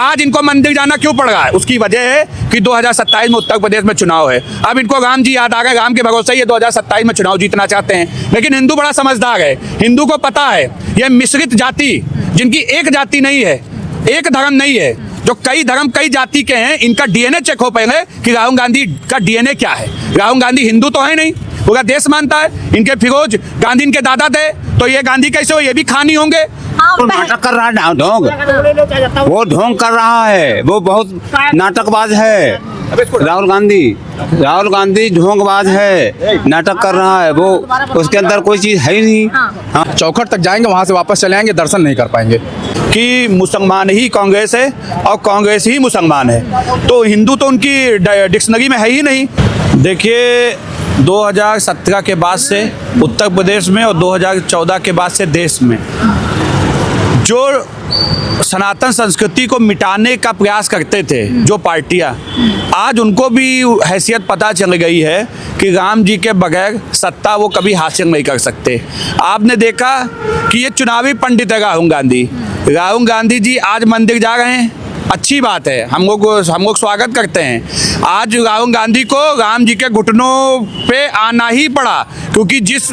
आज इनको मंदिर जाना क्यों पड़ रहा है? उसकी वजह है कि 2027 में उत्तर प्रदेश में चुनाव है। अब इनको राम जी याद आ गए, राम के भरोसे ये 2027 में चुनाव जीतना चाहते हैं। लेकिन हिंदू बड़ा समझदार है, हिंदू को पता है ये मिश्रित जाति, जिनकी एक जाति नहीं है, एक धर्म नहीं है, जो कई धर्म कई जाति के हैं, इनका डीएनए चेक हो पहले कि राहुल गांधी का डीएनए क्या है। राहुल गांधी हिंदू तो है नहीं, पूरा देश मानता है। इनके फिरोज गांधी इनके दादा थे, तो ये गांधी कैसे हो? ये भी खानी होंगे। तो नाटक कर रहा है, ढोंग, वो ढोंग कर रहा है, वो बहुत नाटकबाज है। राहुल गांधी ढोंगबाज है, नाटक कर रहा है, वो उसके अंदर कोई चीज है ही नहीं। हाँ। चौखट तक जाएंगे, वहां से वापस चले आएंगे, दर्शन नहीं कर पाएंगे कि मुसलमान ही कांग्रेस है और कांग्रेस ही मुसलमान है, तो हिंदू तो उनकी डिक्शनरी में है ही नहीं। देखिए 2017 के बाद से उत्तर प्रदेश में और 2014 के बाद से देश में जो सनातन संस्कृति को मिटाने का प्रयास करते थे जो पार्टियां, आज उनको भी हैसियत पता चल गई है कि राम जी के बगैर सत्ता वो कभी हासिल नहीं कर सकते। आपने देखा कि ये चुनावी पंडित है राहुल गांधी जी आज मंदिर जा रहे हैं, अच्छी बात है, हम लोग स्वागत करते हैं। आज राहुल गांधी को राम जी के घुटनों पे आना ही पड़ा, क्योंकि जिस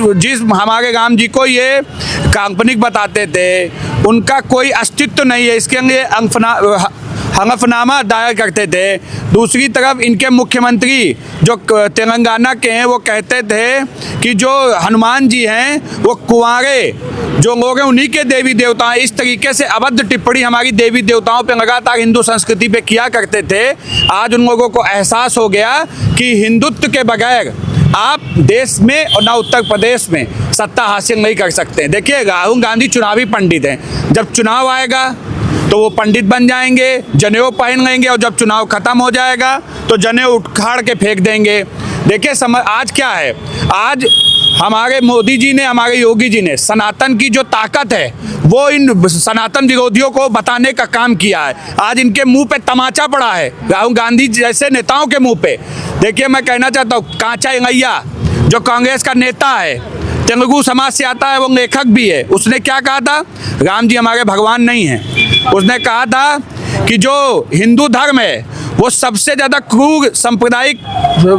हमारे राम जी को ये काल्पनिक बताते थे, उनका कोई अस्तित्व नहीं है, इसके लिए हलफनामा दायर करते थे। दूसरी तरफ इनके मुख्यमंत्री जो तेलंगाना के हैं, वो कहते थे कि जो हनुमान जी हैं वो कुंवारे जो लोग हैं उन्हीं के देवी देवता हैं। इस तरीके से अभद्र टिप्पणी हमारी देवी देवताओं पे लगातार हिंदू संस्कृति पे किया करते थे। आज उन लोगों को एहसास हो गया कि हिंदुत्व के बगैर आप देश में और ना उत्तर प्रदेश में सत्ता हासिल नहीं कर सकते। देखिए राहुल गांधी चुनावी पंडित हैं, जब चुनाव आएगा तो वो पंडित बन जाएंगे, जनेऊ पहन लेंगे, और जब चुनाव खत्म हो जाएगा तो जनेऊ उखाड़ के फेंक देंगे। देखिए आज क्या है, आज हमारे मोदी जी ने, हमारे योगी जी ने सनातन की जो ताकत है वो इन सनातन विरोधियों को बताने का काम किया है। आज इनके मुंह पे तमाचा पड़ा है, राहुल गांधी जैसे नेताओं के मुंह पे। देखिए मैं कहना चाहता हूँ, कांचा इलैया जो कांग्रेस का नेता है, तेलुगु समाज से आता है, वो लेखक भी है, उसने क्या कहा था? राम जी हमारे भगवान नहीं हैं। उसने कहा था कि जो हिंदू धर्म है वो सबसे ज़्यादा क्रूर सांप्रदायिक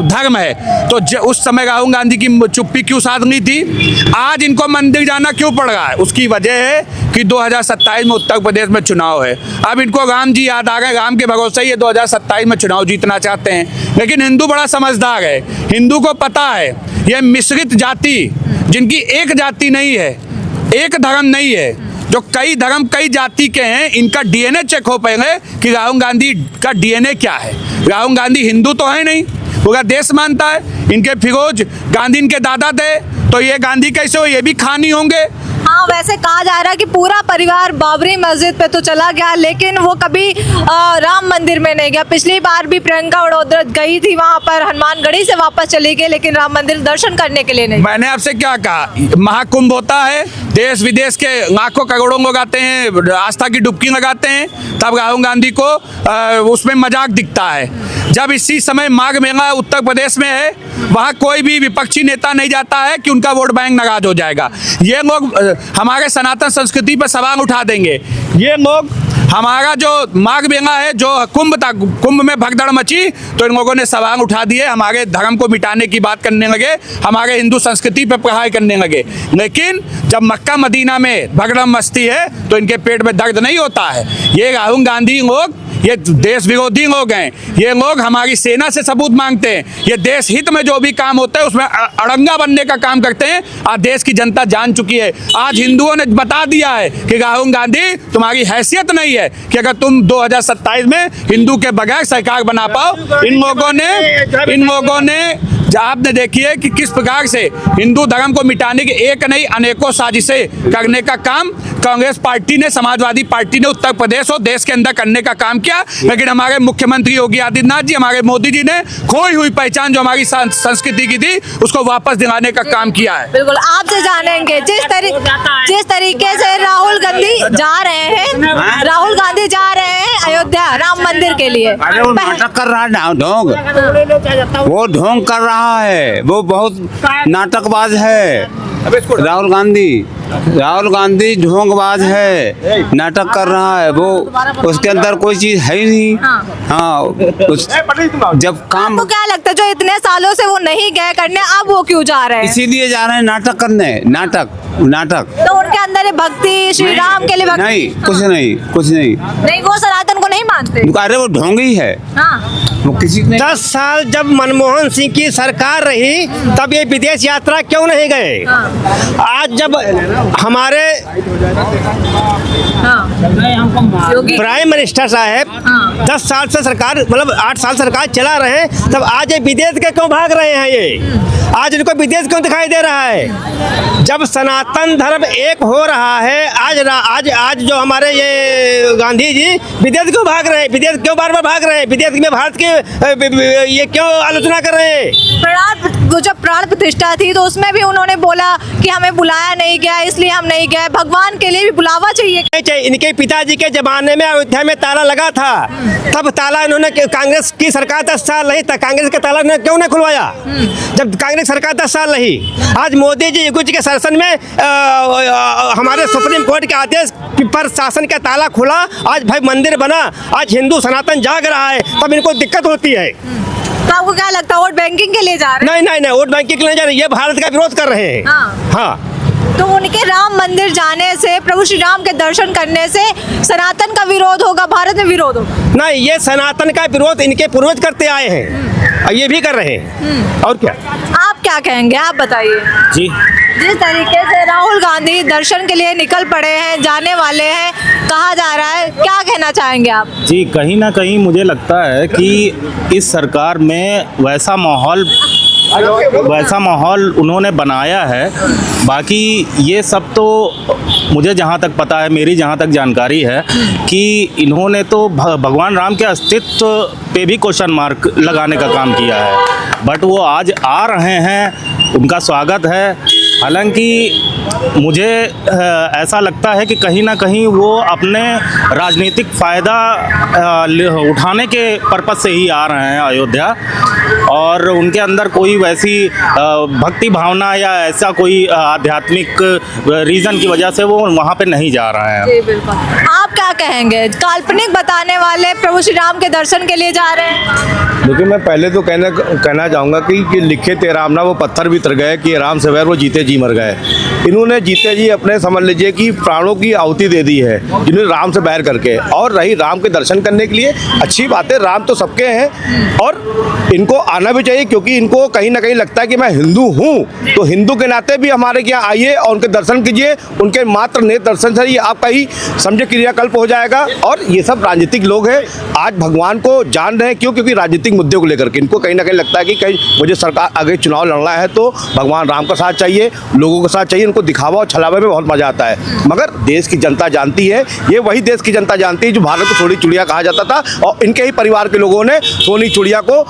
धर्म है। तो उस समय राहुल गांधी की चुप्पी क्यों साध ली थी? आज इनको मंदिर जाना क्यों पड़ रहा है? उसकी वजह है कि 2027 में उत्तर प्रदेश में चुनाव है। अब इनको राम जी याद आ गए, राम के भरोसे ये 2027 में चुनाव जीतना चाहते हैं। लेकिन हिंदू बड़ा समझदार है, हिंदू को पता है ये मिश्रित जाति, जिनकी एक जाति नहीं है, एक धर्म नहीं है, जो कई धर्म कई जाति के हैं, इनका डीएनए चेक हो पहले कि राहुल गांधी का डीएनए क्या है। राहुल गांधी हिंदू तो है नहीं, पूरा देश मानता है। इनके फिरोज गांधी इनके दादा थे, तो ये गांधी कैसे हो? ये भी खानी होंगे। हाँ, वैसे कहा जा रहा है कि पूरा परिवार बाबरी मस्जिद पे तो चला गया, लेकिन वो कभी राम मंदिर में नहीं गया। पिछली बार भी प्रियंका वडोदरा गई थी वहां पर, हनुमानगढ़ी से वापस चली गई, लेकिन राम मंदिर दर्शन करने के लिए नहीं। मैंने आपसे क्या कहा, महाकुंभ होता है, देश विदेश के लाखों करोड़ों लोग आते हैं, आस्था की डुबकी लगाते हैं, तब राहुल गांधी को उसमें मजाक दिखता है। जब इसी समय माघ मेला उत्तर प्रदेश में है, वहाँ कोई भी विपक्षी नेता नहीं जाता है कि उनका वोट बैंक नाराज हो जाएगा। ये लोग हमारे सनातन संस्कृति पर सवाल उठा देंगे। ये लोग हमारा जो माघ मेला है, जो कुंभ था, कुंभ में भगदड़ मची, तो इन लोगों ने सवाल उठा दिए, हमारे धर्म को मिटाने की बात करने लगे, हमारे हिंदू संस्कृति पर प्रहार करने लगे। लेकिन जब मक्का मदीना में भगदड़ मचती है तो इनके पेट में दर्द नहीं होता है। ये राहुल गांधी लोग ये देश विरोधी लोग हैं, ये लोग हमारी सेना से सबूत मांगते हैं, ये देश हित में जो भी काम होता है उसमें अड़ंगा बनने का काम करते हैं। आज देश की जनता जान चुकी है, आज हिंदुओं ने बता दिया है कि राहुल गांधी तुम्हारी हैसियत नहीं है कि अगर तुम 2027 में हिंदू के बगैर सरकार बना पाओ। इन लोगों ने आपने देखिए कि किस प्रकार से हिंदू धर्म को मिटाने की एक नहीं अनेकों साजिशें करने का काम कांग्रेस पार्टी ने, समाजवादी पार्टी ने उत्तर प्रदेश और देश के अंदर करने का काम किया। लेकिन हमारे मुख्यमंत्री योगी आदित्यनाथ जी, हमारे मोदी जी ने खोई हुई पहचान जो हमारी संस्कृति की थी उसको वापस दिलाने का काम किया है। बिल्कुल, आपसे जानेंगे जिस तरीके से राहुल गांधी जा रहे हैं अयोध्या राम मंदिर के लिए। अरे वो नाटक कर रहा है, ढोंग, वो ढोंग कर रहा है, वो बहुत नाटकबाज है। राहुल गांधी ढोंगबाज है, नाटक कर रहा है वो, उसके अंदर कोई चीज है ही नहीं। हाँ जब काम आपको क्या लगता है जो इतने सालों से वो नहीं गए करने, अब वो क्यों जा रहे हैं? इसीलिए जा रहे हैं नाटक करने, नाटक। तो उनके अंदर ये भक्ति, श्री राम के लिए भक्ति नहीं, कुछ नहीं। नहीं, वो सनातन को नहीं मानते। अरे वो ढोंगी है, हाँ। वो किसी ने 10 साल जब मनमोहन सिंह की सरकार रही तब ये विदेश यात्रा क्यों नहीं गए? आज जब हमारे योगी प्राइम मिनिस्टर साहब 10 साल से सरकार, मतलब 8 साल सरकार चला रहे हैं, तब आज ये विदेश के क्यों भाग रहे हैं? ये आज इनको विदेश क्यों दिखाई दे रहा है? जब सनातन धर्म एक हो रहा है, आज जो हमारे ये गांधी जी विदेश क्यों भाग रहे हैं? विदेश क्यों बार बार भाग रहे हैं? विदेश में भारत के ये क्यों आलोचना कर रहे हैं? वो जब प्राण प्रतिष्ठा थी तो उसमें भी उन्होंने बोला कि हमें बुलाया नहीं गया, इसलिए हम नहीं गए। भगवान के लिए भी बुलावा चाहिए। इनके पिताजी के जमाने में अयोध्या में ताला लगा था, तब ताला इन्होंने, कांग्रेस की सरकार 10 साल रही, कांग्रेस का ताला क्यों नहीं खुलवाया? जब कांग्रेस सरकार 10 साल रही, आज मोदी जी योगी जी के शासन में हमारे सुप्रीम कोर्ट के आदेश पर शासन का ताला खुला, आज भाई मंदिर बना, आज हिंदू सनातन जाग रहा है, तब इनको दिक्कत होती है। तो आपको क्या लगता है वोट बैंकिंग के लिए जा रहे हैं? नहीं, वोट बैंकिंग के लिए जा रहे हैं, ये भारत का विरोध कर रहे हैं। हाँ। तो उनके राम मंदिर जाने से, प्रभु श्री राम के दर्शन करने से सनातन का विरोध होगा, भारत में विरोध होगा? नहीं, ये सनातन का विरोध इनके पूर्वज करते आए हैं और ये भी कर रहे हैं। और क्या आप क्या कहेंगे, आप बताइए। जी, जिस तरीके से राहुल गांधी दर्शन के लिए निकल पड़े हैं, जाने वाले हैं, कहा जा रहा है, क्या कहना चाहेंगे आप? जी, कहीं ना कहीं मुझे लगता है कि इस सरकार में वैसा माहौल उन्होंने बनाया है। बाकी ये सब तो मुझे जहाँ तक पता है, मेरी जहाँ तक जानकारी है कि इन्होंने तो भगवान राम के अस्तित्व पे भी क्वेश्चन मार्क लगाने का काम किया है। बट वो आज आ रहे हैं, उनका स्वागत है। हालांकि मुझे ऐसा लगता है कि कहीं ना कहीं वो अपने राजनीतिक फ़ायदा उठाने के पर्पज़ से ही आ रहे हैं अयोध्या, और उनके अंदर कोई वैसी भक्ति भावना या ऐसा कोई आध्यात्मिक रीज़न की वजह से वो वहाँ पे नहीं जा रहे हैं। जी बिल्कुल। आप क्या कहेंगे, काल्पनिक बताने वाले प्रभु श्री राम के दर्शन के लिए जा रहे हैं? देखिए, मैं पहले तो कहना चाहूँगा कि लिखे ते राम ना वो पत्थर भी तर गए, कि राम से वैर वो जीते जी मर गए। इन्होंने जीते जी अपने समझ लीजिए कि प्राणों की आहुति दे दी है जिन्होंने राम से बैर करके। और रही राम के दर्शन करने के लिए, अच्छी बात है, राम तो सबके हैं और इनको आना भी चाहिए, क्योंकि इनको कहीं ना कहीं लगता है कि मैं हिंदू हूँ, तो हिंदू के नाते भी हमारे यहाँ आइए और उनके दर्शन कीजिए। उनके मात्र नेत्र दर्शन से ही आपका ही समझे क्रियाकल्प हो जाएगा। और ये सब राजनीतिक लोग हैं, आज भगवान को जान रहे हैं, क्योंकि राजनीतिक मुद्दे को लेकर के इनको कहीं ना कहीं लगता है कि कहीं मुझे सरकार आगे चुनाव लड़ना है तो भगवान राम का साथ चाहिए, लोगों का साथ चाहिए। उनको दिखावा और छलावे में बहुत मजा आता है, मगर देश की जनता जानती है, ये वही देश की जनता जानती है जो भारत को सोनी चिड़िया कहा जाता था, और इनके ही परिवार के लोगों ने सोनी चिड़िया को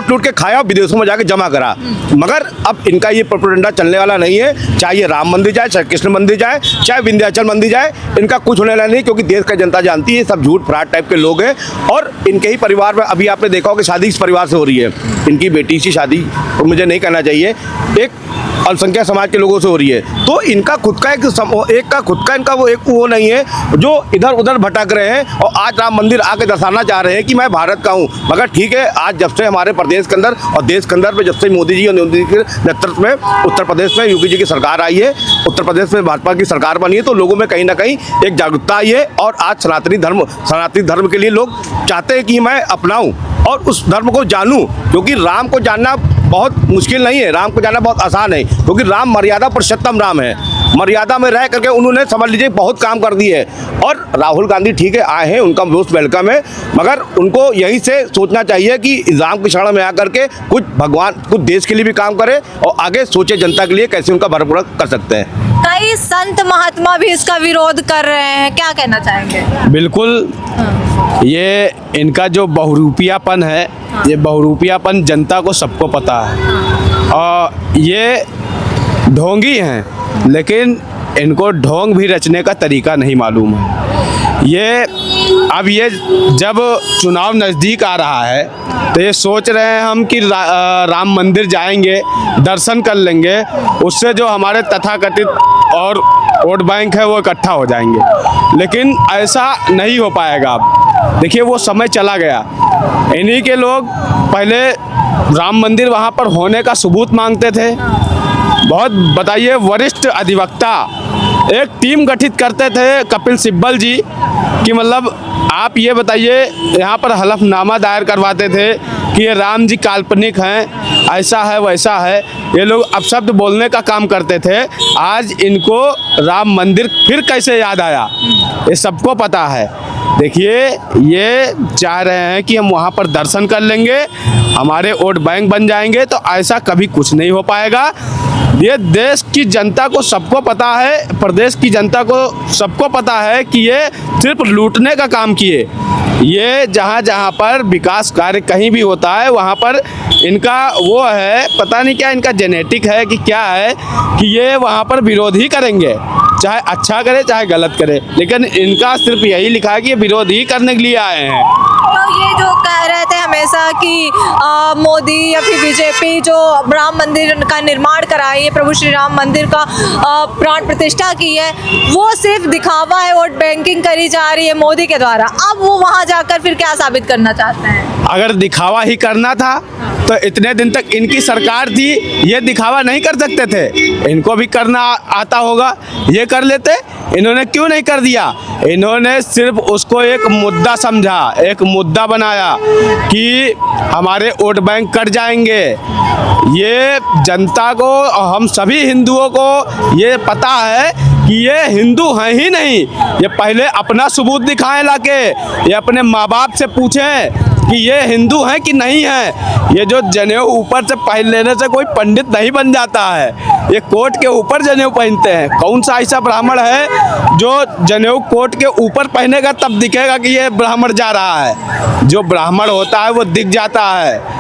लूट के खाया, विदेशों में जाके जमा करा। मगर अब इनका ये प्रोपेगेंडा चलने वाला नहीं है, चाहे ये राम मंदिर जाए, चाहे कृष्ण मंदिर जाए, चाहे विंध्याचल मंदिर जाए, इनका कुछ होने वाला नहीं, क्योंकि देश का जनता जानती है सब झूठ फ्रॉड टाइप के लोग हैं। और इनके ही परिवार में अभी आपने देखा होगा कि शादी इस परिवार से हो रही है, इनकी बेटी की शादी, तो मुझे नहीं कहना चाहिए, एक अल्पसंख्यक समाज के लोगों से हो रही है। तो इनका खुद का इनका वो नहीं है जो इधर उधर भटक रहे हैं और आज राम मंदिर आके दर्शाना चाह रहे हैं कि मैं भारत का हूँ। मगर ठीक है, आज जब से हमारे प्रदेश के अंदर और देश के अंदर में जब से मोदी जी और मोदी जी के नेतृत्व में उत्तर प्रदेश में योगी जी की सरकार आई है, उत्तर प्रदेश में भाजपा की सरकार बनी है, तो लोगों में कहीं ना कहीं एक जागरूकता आई है। और आज सनातनी धर्म के लिए लोग चाहते हैं कि मैं अपनाऊं और उस धर्म को जानूं, क्योंकि राम को जानना बहुत मुश्किल नहीं है, राम को जानना बहुत आसान है, क्योंकि राम मर्यादा पुरुषोत्तम राम है। मर्यादा में रह करके उन्होंने समझ लीजिए बहुत काम कर दिए है। और राहुल गांधी ठीक है आए हैं, उनका मोस्ट वेलकम है, मगर उनको यहीं से सोचना चाहिए कि राम की शरण में आकर के कुछ देश के लिए भी काम करे और आगे सोचे जनता के लिए कैसे उनका भरपूर कर सकते हैं। कई संत महात्मा भी इसका विरोध कर रहे हैं, क्या कहना चाहेंगे? बिल्कुल, ये इनका जो बहुरूपियापन है, ये बहुरूपियापन जनता को सबको पता है, और ये ढोंगी हैं, लेकिन इनको ढोंग भी रचने का तरीका नहीं मालूम है। ये जब चुनाव नज़दीक आ रहा है तो ये सोच रहे हैं हम कि राम मंदिर जाएंगे, दर्शन कर लेंगे, उससे जो हमारे तथाकथित और वोट बैंक है वो इकट्ठा हो जाएंगे। लेकिन ऐसा नहीं हो पाएगा। अब देखिए वो समय चला गया। इन्हीं के लोग पहले राम मंदिर वहाँ पर होने का सबूत मांगते थे। बहुत बताइए, वरिष्ठ अधिवक्ता एक टीम गठित करते थे कपिल सिब्बल जी कि मतलब आप ये बताइए, यहाँ पर हलफनामा दायर करवाते थे कि ये राम जी काल्पनिक हैं, ऐसा है वैसा है। ये लोग अपशब्द बोलने का काम करते थे। आज इनको राम मंदिर फिर कैसे याद आया, ये सबको पता है। देखिए ये चाह रहे हैं कि हम वहाँ पर दर्शन कर लेंगे, हमारे वोट बैंक बन जाएंगे, तो ऐसा कभी कुछ नहीं हो पाएगा। ये देश की जनता को सबको पता है, प्रदेश की जनता को सबको पता है कि ये सिर्फ लूटने का काम किए। ये जहाँ जहाँ पर विकास कार्य कहीं भी होता है वहाँ पर इनका वो है, पता नहीं क्या इनका जेनेटिक है कि क्या है, कि ये वहाँ पर विरोध ही करेंगे, चाहे अच्छा करे चाहे गलत करे। लेकिन इनका सिर्फ यही लिखा है कि ये विरोध ही करने के लिए आए हैं। तो ये जो कह रहे थे हमेशा कि मोदी या फिर बीजेपी जो राम मंदिर का निर्माण कराई है, प्रभु श्री राम मंदिर का प्राण प्रतिष्ठा की है, वो सिर्फ दिखावा है, वोट बैंकिंग करी जा रही है मोदी के द्वारा। अब वो वहाँ जाकर फिर क्या साबित करना चाहते हैं? अगर दिखावा ही करना था तो इतने दिन तक इनकी सरकार थी, ये दिखावा नहीं कर सकते थे। इनको भी करना आता होगा, ये कर लेते। इन्होंने क्यों नहीं कर दिया? इन्होंने सिर्फ उसको एक मुद्दा समझा, एक मुद्दा बनाया कि हमारे वोट बैंक कट जाएंगे। ये जनता को, हम सभी हिंदुओं को ये पता है कि ये हिंदू हैं ही नहीं। ये पहले अपना सबूत दिखाएं लाके, ये अपने माँ बाप से पूछें कि ये हिंदू हैं कि नहीं हैं। ये जो जनेऊ ऊपर से पहन लेने से कोई पंडित नहीं बन जाता है, ये कोट के ऊपर जनेऊ पहनते हैं। कौन सा ऐसा ब्राह्मण है जो जनेऊ कोट के ऊपर पहनेगा तब दिखेगा कि ये ब्राह्मण जा रहा है? जो ब्राह्मण होता है वो दिख जाता है।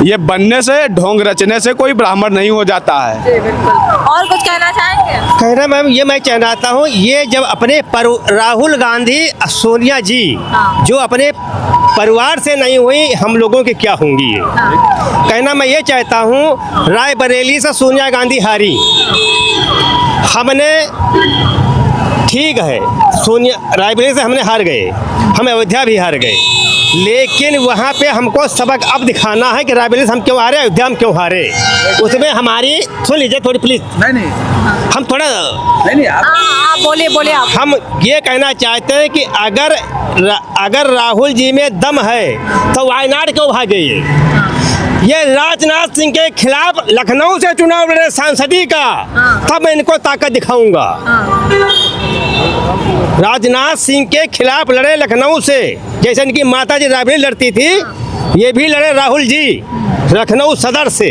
ये बनने से, ढोंग रचने से कोई ब्राह्मण नहीं हो जाता है। जी बिल्कुल। और कुछ कहना चाहेंगे? कहना मैम ये मैं चाहता हूँ, ये जब अपने राहुल गांधी, सोनिया जी जो अपने परिवार से नहीं हुई, हम लोगों की क्या होंगी ये? कहना मैं ये चाहता हूँ, रायबरेली से सोनिया गांधी हारी, हमने ठीक है, सोनिया रायबरेली से हमने हार गए, हम अयोध्या भी हार गए, लेकिन वहाँ पे हमको सबक अब दिखाना है कि रायबरेली से हम क्यों हारे, अयोध्या हम क्यों हारे। उसमें हमारी, सुन लीजिए थोड़ी प्लीज, नहीं हम थोड़ा नहीं आप बोलिए आप। हम ये कहना चाहते हैं कि अगर राहुल जी में दम है तो वायनाड क्यों भागे? ये राजनाथ सिंह के खिलाफ लखनऊ से चुनाव लड़े सांसदी का, तब मैं इनको ताकत दिखाऊंगा। राजनाथ सिंह के खिलाफ लड़े लखनऊ से, जैसे इनकी माता जी राबड़ी लड़ती थी, ये भी लड़े राहुल जी लखनऊ सदर से,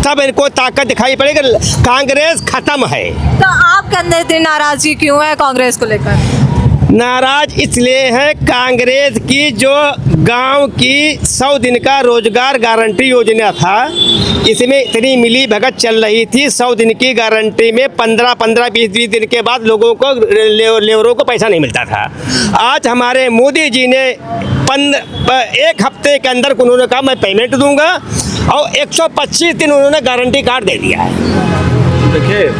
तब इनको ताकत दिखाई पड़ेगी। कांग्रेस खत्म है। तो आपके अंदर इतनी नाराजगी क्यों है कांग्रेस को लेकर? नाराज इसलिए है, कांग्रेस की जो गांव की 100 दिन का रोजगार गारंटी योजना था, इसमें इतनी मिली भगत चल रही थी। 100 दिन की गारंटी में 15-15, 20-20 दिन के बाद लोगों को, लेबरों को पैसा नहीं मिलता था। आज हमारे मोदी जी ने 1 हफ्ते के अंदर उन्होंने कहा मैं पेमेंट दूंगा, और 125 दिन उन्होंने गारंटी कार्ड दे दिया है। देखिए,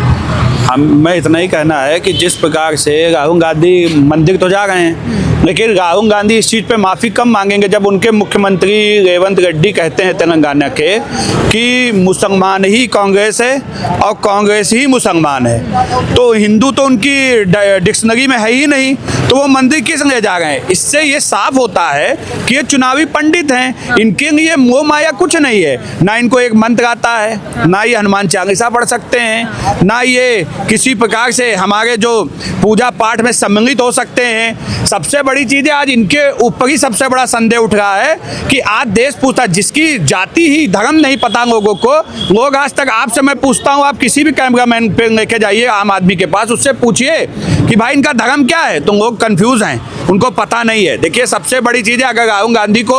मैं इतना ही कहना है कि जिस प्रकार से राहुल गांधी मंदिर तो जा रहे हैं, लेकिन राहुल गांधी इस चीज़ पे माफ़ी कम मांगेंगे जब उनके मुख्यमंत्री रेवंत रेड्डी कहते हैं तेलंगाना के कि मुसलमान ही कांग्रेस है और कांग्रेस ही मुसलमान है। तो हिंदू तो उनकी डिक्शनरी में है ही नहीं, तो वो मंदिर किस लिए जा रहे हैं? इससे ये साफ होता है कि ये चुनावी पंडित हैं, इनके लिए मोह माया कुछ नहीं है। ना इनको एक मंत्र आता है, ना ये हनुमान चालीसा पढ़ सकते हैं, ना ये किसी प्रकार से हमारे जो पूजा पाठ में सम्मिलित हो सकते हैं। सबसे बड़ी चीज़ है, आज इनके ऊपर ही सबसे बड़ा संदेह उठ रहा है कि आज देश पूछता, जिसकी जाति ही धर्म नहीं पता लोगों को, लोग आज तक, आपसे मैं पूछता हूँ, आप किसी भी कैमरामैन पे लेके जाइए आम आदमी के पास, उससे पूछिए कि भाई इनका धर्म क्या है, तो लोग कंफ्यूज हैं, उनको पता नहीं है। देखिए सबसे बड़ी चीज़ है, अगर राहुल गांधी को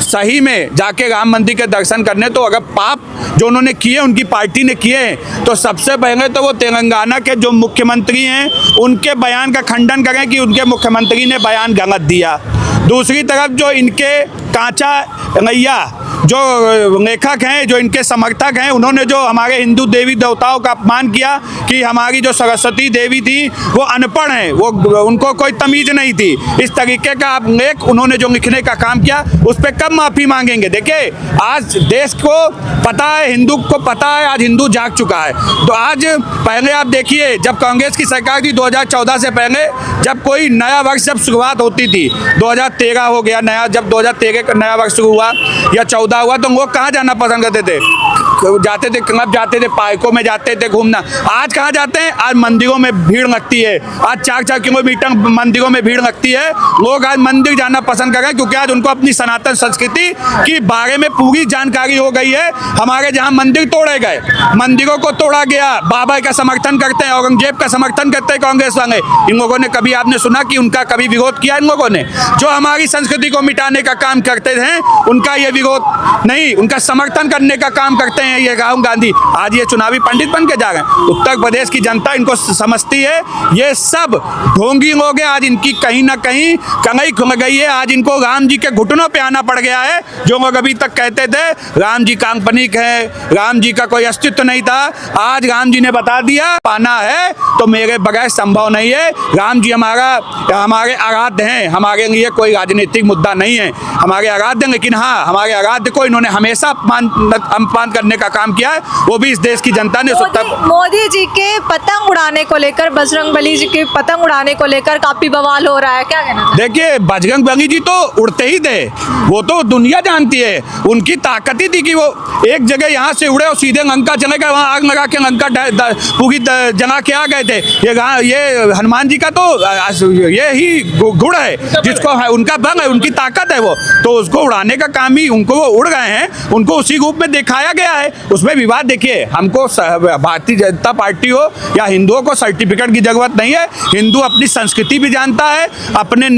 सही में जाके राम मंदिर के दर्शन करने, तो अगर पाप जो उन्होंने किए, उनकी पार्टी ने किए हैं, तो सबसे पहले तो वो तेलंगाना के जो मुख्यमंत्री हैं उनके बयान का खंडन करें कि उनके मुख्यमंत्री ने बयान गलत दिया। दूसरी तरफ जो इनके कांचा रैया जो लेखक हैं, जो इनके समर्थक हैं, उन्होंने जो हमारे हिंदू देवी देवताओं का अपमान किया कि हमारी जो सरस्वती देवी थी वो अनपढ़ हैं, वो उनको कोई तमीज़ नहीं थी, इस तरीके का आप लेख उन्होंने जो लिखने का काम किया, उस पर कब माफ़ी मांगेंगे। देखिए आज देश को पता है, हिंदू को पता है, आज हिंदू जाग चुका है। तो आज पहले आप देखिए, जब कांग्रेस की सरकार थी 2014 से पहले, जब कोई नया वर्ष जब शुरुआत होती थी, 2013 हो गया नया, जब 2013 का नया वर्ष शुरू हुआ या 14 हुआ, तो लोग कहाँ जाना पसंद करते थे, जाते थे क्लब जाते थे, पार्कों में जाते थे घूमना। आज कहाँ जाते हैं, आज मंदिरों में भीड़ लगती है, आज 4-4 किलोमीटर मंदिरों में भीड़ लगती है। लोग आज मंदिर जाना पसंद कर रहे हैं क्योंकि आज उनको अपनी सनातन संस्कृति के बारे में पूरी जानकारी हो गई है। हमारे जहाँ मंदिर तोड़े गए, मंदिरों को तोड़ा गया, बाबा का समर्थन करते हैं, औरंगजेब का समर्थन करते हैं कांग्रेस वाले। इन लोगों ने कभी आपने सुना कि उनका कभी विरोध किया? इन लोगों ने जो हमारी संस्कृति को मिटाने का काम करते हैं, उनका ये विरोध नहीं, उनका समर्थन करने का काम करते हैं ये राहुल गांधी। आज ये चुनावी पंडित बन के जा रहे हैं। उत्तर प्रदेश की जनता इनको समझती है, ये सब ढोंगी लोग हैं। आज इनकी कहीं ना कहीं कमाई खुल गई है। आज इनको राम जी के घुटनों पे आना पड़ गया है। जो लोग अभी तक कहते थे राम जी काल्पनिक है, राम जी का कोई अस्तित्व नहीं था, आज राम जी ने बता दिया पाना है तो मेरे बगैर संभव नहीं है। राम जी हमारे आराध्य हैं, हमारे लिए कोई राजनीतिक मुद्दा नहीं है, हमारे आराध्य। लेकिन हाँ, हमारे आराध्य को इन्होंने हमेशा अपमान करने का काम किया है, वो भी इस देश की जनता ने। मोदी जी के पतंग उड़ाने को लेकर, बजरंगबली जी के पतंग उड़ाने को लेकर काफी बवाल हो रहा है, क्या कहना? देखिए बजरंगबली जी तो उड़ते ही थे, वो तो दुनिया जानती है, उनकी ताकत ही थी कि वो एक जगह यहाँ से उड़े और सीधे लंका चले गए, वहाँ आग लगा के लंका पूरी जला के आ गए थे। ये हनुमान जी का तो ये ही गुण है, जिसको उनका बल है, उनकी ताकत है वो, तो उसको उड़ाने का काम ही उनको, वो उड़ गए हैं, उनको उसी रूप में दिखाया गया है। उसमें विवाद देखिए, हमको भारतीय जनता पार्टी हो या हिंदुओं को सर्टिफिकेट की जरूरत नहीं है। हिंदू अपनी संस्कृति भी जानता है, अपने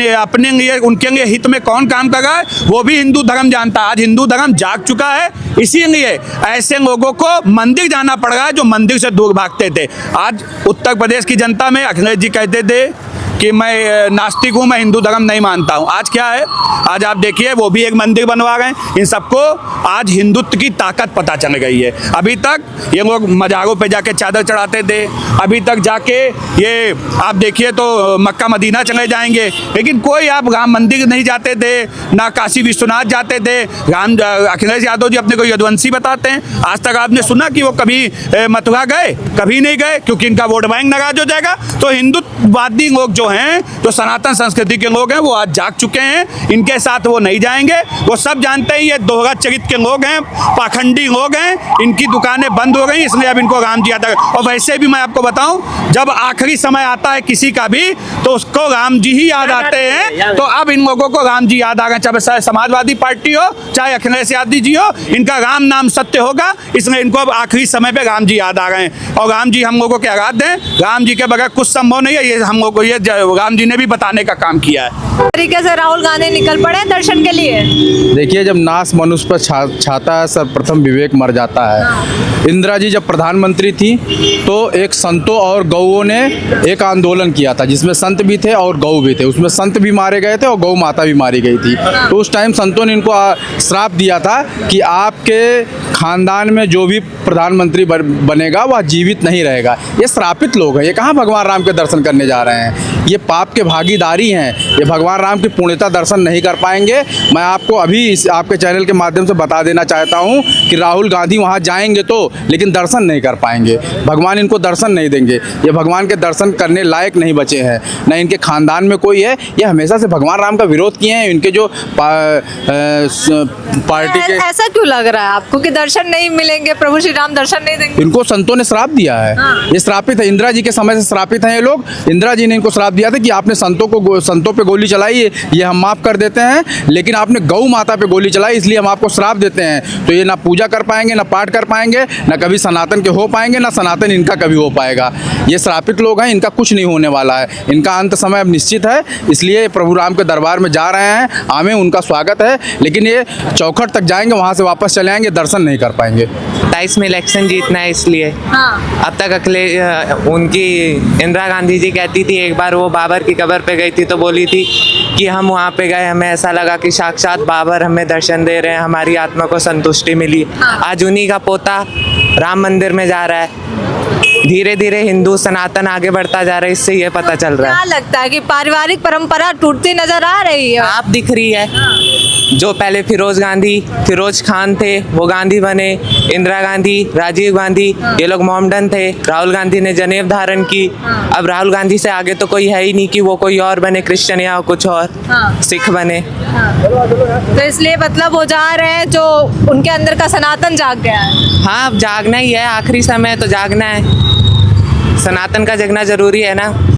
लिए उनके लिए हित में कौन काम कर रहा है वो भी हिंदू धर्म जानता है। आज हिंदू धर्म जाग चुका है, इसीलिए ऐसे लोगों को मंदिर जाना पड़ रहा है जो मंदिर से दूर भागते थे। आज उत्तर प्रदेश की जनता में अखिलेश जी कहते थे कि मैं नास्तिक हूँ, मैं हिंदू धर्म नहीं मानता हूँ। आज क्या है, आज आप देखिए वो भी एक मंदिर बनवा रहे हैं। इन सबको आज हिंदुत्व की ताकत पता चल गई है। अभी तक ये लोग मज़ारों पे जाके चादर चढ़ाते थे, अभी तक जाके ये आप देखिए तो मक्का मदीना चले जाएंगे, लेकिन कोई आप राम मंदिर नहीं जाते थे, ना काशी विश्वनाथ जाते थे। अखिलेश यादव जी अपने को यदुवंशी बताते हैं, आज तक आपने सुना कि वो कभी मथुरा गए? कभी नहीं गए, क्योंकि इनका वोट बैंक नाराज हो जाएगा। तो हिंदुत्ववादी लोग जो हैं, जो सनातन संस्कृति के लोग हैं, वो आज जाग चुके हैं, इनके साथ वो नहीं जाएंगे। वो सब जानते हैं ये दोहरा चरित्र के लोग हैं, पाखंडी लोग हैं, इनकी दुकानें बंद हो गई, इसलिए अब इनको राम जी याद आ गए। और वैसे भी मैं आपको बताऊं, जब आखिरी समय आता है किसी का भी तो उसको राम जी ही याद आते हैं। तो अब इन लोगों को राम जी याद आ गए, चाहे समाजवादी पार्टी हो, चाहे अखिलेश यादव जी हो, इनका राम नाम सत्य होगा, इसलिए इनको अब आखिरी समय पे राम जी याद आ गए। और राम जी हम लोगों के आराध्य हैं, राम जी के बगैर कुछ संभव नहीं है, ये हम लोग को ये राम जी ने भी बताने का काम किया है। तरीके से राहुल गांधी निकल पड़े दर्शन के लिए। देखिए, जब नाश मनुष्य पर छाता है, सर्वप्रथम विवेक मर जाता है। इंदिरा जी जब प्रधानमंत्री थी तो एक संतों और गौओं ने एक आंदोलन किया था, जिसमें संत भी थे और गौ भी थे। उसमें संत भी मारे गए थे और गौ माता भी मारी गई थी। तो उस टाइम संतों ने इनको श्राप दिया था कि आपके खानदान में जो भी प्रधानमंत्री बनेगा वह जीवित नहीं रहेगा। ये श्रापित लोग हैं, ये कहाँ भगवान राम के दर्शन करने जा रहे हैं, ये पाप के भागीदारी हैं, ये भगवान राम की पूर्णता दर्शन नहीं कर पाएंगे। मैं आपको अभी इस आपके चैनल के माध्यम से बता देना चाहता हूँ कि राहुल गांधी वहाँ जाएंगे तो, लेकिन दर्शन नहीं कर पाएंगे, भगवान इनको दर्शन नहीं देंगे। ये भगवान के दर्शन करने लायक नहीं बचे हैं, न इनके खानदान में कोई है। ये हमेशा से भगवान राम का विरोध किए हैं। इनके जो पार्टी के, ऐसा क्यों लग रहा है आपको कि दर्शन नहीं मिलेंगे, प्रभु श्री राम दर्शन नहीं देंगे? इनको संतों ने श्राप दिया है। ये श्रापित है, इंदिरा जी के समय से श्रापित हैं ये लोग। इंदिरा जी ने इनको श्राप दिया था कि आपने संतों पे गोली चलाई है, ये हम माफ़ कर देते हैं, लेकिन आपने गौ माता पे गोली चलाई, इसलिए हम आपको श्राप देते हैं। तो ये ना पूजा कर पाएंगे, ना पाठ कर पाएंगे, ना कभी सनातन के हो पाएंगे, ना सनातन इनका कभी हो पाएगा। ये श्रापित लोग हैं, इनका कुछ नहीं होने वाला है। इनका अंत समय अब निश्चित है, इसलिए प्रभु राम के दरबार में जा रहे हैं। हमें उनका स्वागत है, लेकिन ये चौखट तक जाएंगे, वहाँ से वापस चले आएंगे, दर्शन नहीं कर पाएंगे। 27 में इलेक्शन जीतना है, इसलिए अब तक उनकी इंदिरा गांधी जी कहती थी, एक बार वो बाबर की कब्र पे गई थी तो बोली थी कि हम वहाँ पे गए, हमें ऐसा लगा कि साक्षात बाबर हमें दर्शन दे रहे हैं, हमारी आत्मा को संतुष्टि मिली। आज उन्हीं का पोता राम मंदिर में जा रहा है। धीरे धीरे हिंदू सनातन आगे बढ़ता जा रहा है, इससे ये पता चल रहा है। क्या लगता है कि पारिवारिक परंपरा टूटती नजर आ रही है? आप दिख रही है, जो पहले फिरोज खान थे वो गांधी बने, इंदिरा गांधी, राजीव गांधी, ये लोग मोमडन थे। राहुल गांधी ने जनेव धारण की। अब राहुल गांधी से आगे तो कोई है ही नहीं कि वो कोई और बने, क्रिश्चियन या कुछ और, सिख बने। तो इसलिए मतलब वो जा रहे हैं, जो उनके अंदर का सनातन जाग गया है। हाँ, अब जागना ही है, आखिरी समय तो जागना है, सनातन का जगना जरूरी है ना।